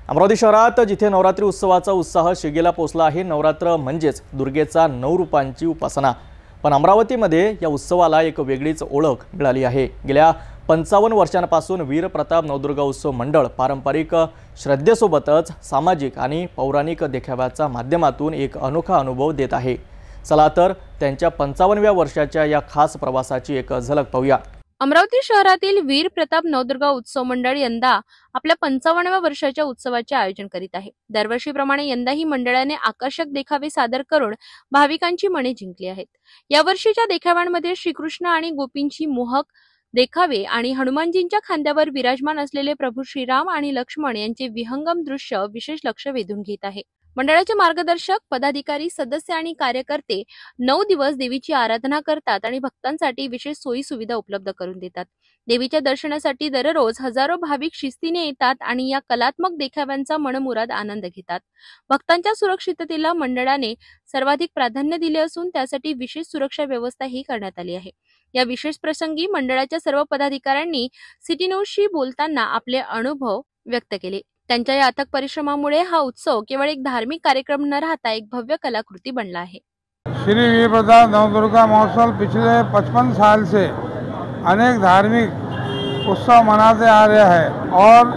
अमरावती शहरात जिथे नवरात्री उत्सवाचा उत्साह शिगेला पोहोचला आहे, नवरात्र म्हणजेच दुर्गेचा 9 रूपांची उपासना। पण अमरावतीमध्ये या उत्सवाला एक वेगळीच ओळख मिळाली आहे। गेल्या 55 वर्षांपासून वीर प्रताप नवदुर्गा उत्सव मंडळ पारंपरिक श्रद्धेसोबतच सामाजिक आणि पौराणिक देखाव्याच्या माध्यमातून एक अनोखा अनुभव देत आहे। चला तर त्यांच्या 55व्या वर्षाच्या या खास प्रवासाची एक झलक पाहूया। अमरावती शहरातील वीर प्रताप नवदुर्गा उत्सव मंडळ यंदा आपल्या 55व्या वर्षाच्या उत्सवाचे आयोजन करीत आहे। दरवर्षीप्रमाणे यंदाही मंडळाने आकर्षक देखावे सादर करून भाविकांची मने जिंकली आहेत। यावर्षीच्या देखाव्यांमध्ये श्रीकृष्ण आणि गोपींची मोहक देखावे आणि हनुमानजींच्या खांद्यावर विराजमान असलेले प्रभू श्रीराम आणि लक्ष्मण यांचे विहंगम दृश्य विशेष लक्ष वेधून घेत आहे। मंडळाचे मार्गदर्शक, पदाधिकारी, सदस्य आणि कार्यकर्ते 9 दिवस देवीची आराधना करतात आणि भक्तांसाठी विशेष सोयी सुविधा उपलब्ध करून देतात। देवीच्या दर्शनासाठी दररोज हजारो भाविक शिस्तीने येतात आणि या कलात्मक देखाव्यांचा मनमुराद आनंद घेतात। भक्तांच्या सुरक्षिततेला मंडळाने सर्वाधिक प्राधान्य दिले असून त्यासाठी विशेष सुरक्षा व्यवस्थाही करण्यात आली आहे। या विशेष प्रसंगी मंडळाच्या सर्व पदाधिकाऱ्यांनी सिटी न्यूजशी बोलताना आपले अनुभव व्यक्त केले। त्यांच्या या अथक परिश्रमामुळे हा उत्सव केवळ एक धार्मिक कार्यक्रम न राहता एक भव्य कलाकृति बनला है। श्री वीर प्रताप नवदुर्गा महोत्सव पिछले 55 साल से अनेक धार्मिक उत्सव मनाते आ रहा है और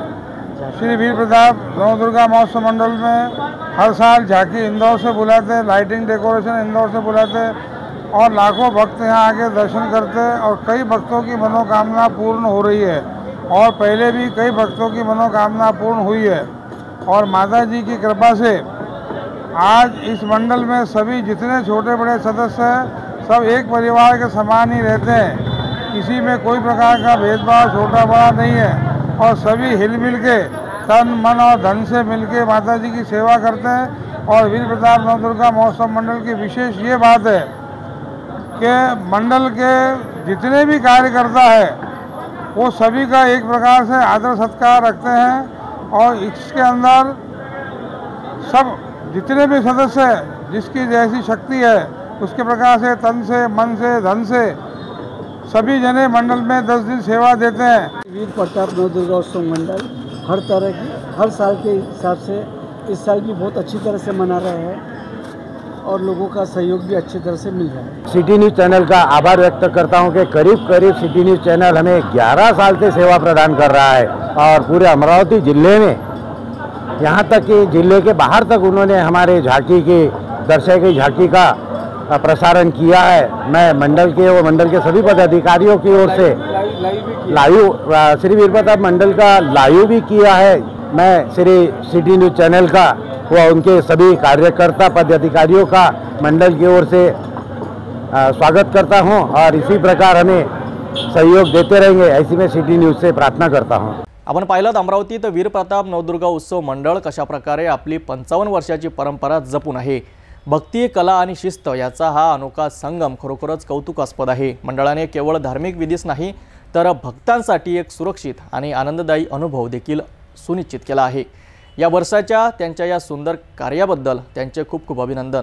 श्री वीर प्रताप नवदुर्गा महोत्सव मंडल में हर साल झांकी इंदौर से बुलाते, लाइटिंग डेकोरेशन इंदौर से बुलाते और लाखों भक्त यहाँ आके दर्शन करते और कई भक्तों की मनोकामना पूर्ण हो रही है और पहले भी कई भक्तों की मनोकामना पूर्ण हुई है। और माता जी की कृपा से आज इस मंडल में सभी जितने छोटे बड़े सदस्य हैं सब एक परिवार के समान ही रहते हैं। किसी में कोई प्रकार का भेदभाव छोटा बड़ा नहीं है और सभी हिल-मिल के तन मन और धन से मिलके माता जी की सेवा करते हैं। और वीर प्रताप नवदुर्गा महोत्सव मंडल की विशेष ये बात है कि मंडल के जितने भी कार्यकर्ता है वो सभी का एक प्रकार से आदर सत्कार रखते हैं और इसके अंदर सब जितने भी सदस्य हैं जिसकी जैसी शक्ति है उसके प्रकार से तन से, मन से, धन से सभी जने मंडल में 10 दिन सेवा देते हैं। वीर प्रताप नवदुर्गा उत्सव मंडल हर तरह की हर साल के हिसाब से इस साल भी बहुत अच्छी तरह से मना रहे हैं और लोगों का सहयोग भी अच्छी तरह से मिल रहा है। सिटी न्यूज़ चैनल का आभार व्यक्त करता हूं कि करीब सिटी न्यूज़ चैनल हमें 11 साल से सेवा प्रदान कर रहा है और पूरे अमरावती जिले में यहां तक कि जिले के बाहर तक उन्होंने हमारे झांकी की दर्शक की झांकी का प्रसारण किया है। मैं मंडल के सभी पदाधिकारियों की ओर से लाइव श्री वीर प्रताप मंडल का लाइव भी किया है। मैं श्री सिटी न्यूज़ चैनल का व उनके सभी कार्यकर्ता पदाधिकारियों का मंडल की ओर से स्वागत करता हूं और इसी प्रकार हमें सहयोग देते रहेंगे ऐसी मैं सिटी न्यूज़ से प्रार्थना करता हूं। आपण पाहिलं अमरावतीत वीर प्रताप नवदुर्गा उत्सव मंडळ कशा प्रकारे आपली 55 वर्षाची परंपरा जपून आहे। भक्ती, कला आणि शिस्त याचा हा अनोखा संगम खरोखरच कौतुकास्पद आहे। मंडळाने केवळ धार्मिक विधीच नाही तर भक्तांसाठी एक सुरक्षित आणि आनंददायी अनुभव देखील सुनिश्चित केला आहे। या वर्षाच्या त्यांच्या या सुंदर कार्याबद्दल त्यांचे खूप खूप अभिनंदन।